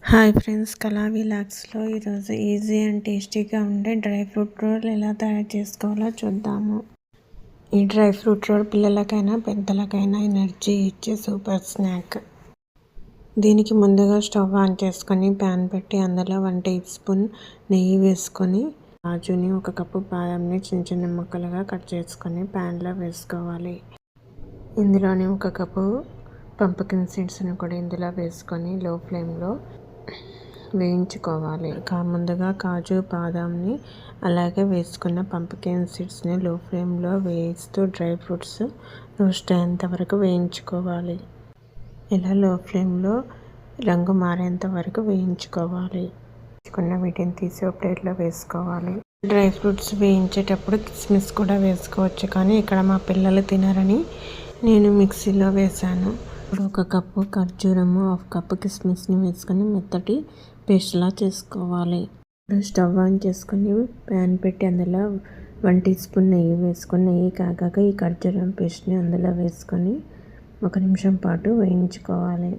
Hi friends, కళా విలాగ్స్లో ఈరోజు easy and టేస్టీగా ఉండే డ్రై ఫ్రూట్ రోల్ ఎలా తయారు చేసుకోవాలో చూద్దాము. ఈ డ్రై ఫ్రూట్ రోల్ పిల్లలకైనా పెద్దలకైనా ఎనర్జీ ఇచ్చే సూపర్ స్నాక్. దీనికి ముందుగా స్టవ్ ఆన్ చేసుకొని ప్యాన్ పెట్టి అందులో 1 టీ స్పూన్ నెయ్యి వేసుకొని కాజుని 1 కప్పు బాదంని చిన్న చిన్న ముక్కలుగా కట్ చేసుకొని ప్యాన్లో వేసుకోవాలి. ఇందులోనే 1 కప్పు పంప్కిన్ సీడ్స్ని కూడా ఇందులో వేసుకొని లో ఫ్లేమ్లో వేయించుకోవాలి. ముందుగా కాజు బాదాంని అలాగే వేసుకున్న పంప్కిన్ సీడ్స్ని లో ఫ్లేమ్లో వేయిస్తూ డ్రై ఫ్రూట్స్ రోస్ట్ అయ్యేంత వరకు వేయించుకోవాలి. ఇలా లో ఫ్లేమ్లో రంగు మారేంత వరకు వేయించుకోవాలి. వీటిని తీసి ఒక ప్లేట్లో వేసుకోవాలి. డ్రై ఫ్రూట్స్ వేయించేటప్పుడు కిస్మిస్ కూడా వేసుకోవచ్చు, కానీ ఇక్కడ మా పిల్లలు తినరని నేను మిక్సీలో వేసాను. ఇప్పుడు 1 కప్పు ఖర్జూరము, 1/2 కప్పు కిస్మిస్ని వేసుకొని మెత్తటి పేస్ట్లా చేసుకోవాలి. ఇప్పుడు స్టవ్ ఆన్ చేసుకొని ప్యాన్ పెట్టి అందులో 1 టీ స్పూన్ నెయ్యి వేసుకొని నెయ్యి కాగాక ఈ ఖర్జూరం పేస్ట్ని అందులో వేసుకొని 1 నిమిషం పాటు వేయించుకోవాలి.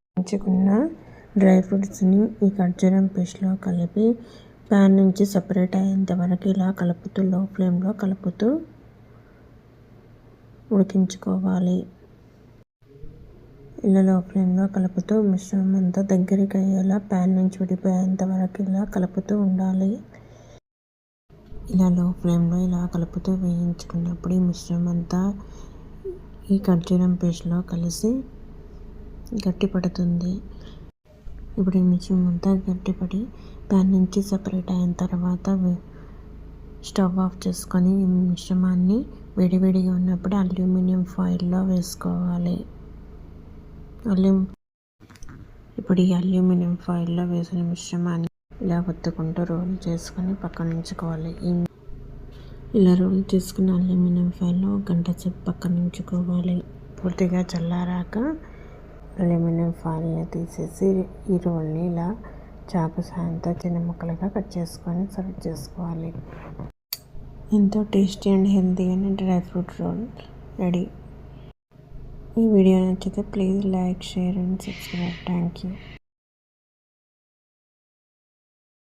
వేయించుకున్న డ్రై ఫ్రూట్స్ని ఈ ఖర్జూరం పేస్ట్లో కలిపి ప్యాన్ నుంచి సపరేట్ అయ్యేంత వరకు ఇలా కలుపుతూ లో ఫ్లేమ్లో కలుపుతూ ఉడికించుకోవాలి. ఇలా లో ఫ్లేమ్లో కలుపుతూ మిశ్రమం అంతా దగ్గరికి అయ్యేలా ప్యాన్ నుంచి విడిపోయేంత వరకు ఇలా కలుపుతూ ఉండాలి. ఇలా లో ఫ్లేమ్లో ఇలా కలుపుతూ వేయించుకున్నప్పుడు ఈ మిశ్రమం అంతా ఈ ఖర్జూరం పేస్ట్లో కలిసి గట్టిపడుతుంది. ఇప్పుడు ఈ మిశ్రమం అంతా గట్టిపడి ప్యాన్ నుంచి సపరేట్ అయిన తర్వాత స్టవ్ ఆఫ్ చేసుకొని ఈ మిశ్రమాన్ని వేడివేడిగా ఉన్నప్పుడు అల్యూమినియం ఫాయిల్లో వేసుకోవాలి. ఇప్పుడు ఈ అల్యూమినియం ఫాయిల్లో వేసిన మిశ్రమాన్ని ఇలా ఒత్తుకుంటూ రోల్ చేసుకొని పక్కన ఉంచుకోవాలి. ఇలా రోల్ చేసుకున్న అల్యూమినియం ఫాయిల్లో 1 గంట సేపు పక్కన ఉంచుకోవాలి. పూర్తిగా చల్లారాక అల్యూమినియం ఫాయిల్ని తీసేసి ఈ రోల్ని ఇలా చాకు సాయంతో చిన్న ముక్కలుగా కట్ చేసుకొని సర్వ్ చేసుకోవాలి. ఎంతో టేస్టీ అండ్ హెల్తీ అయిన డ్రై ఫ్రూట్ రోల్ రెడీ. ఈ వీడియో నచ్చితే please like, share and subscribe. Thank you.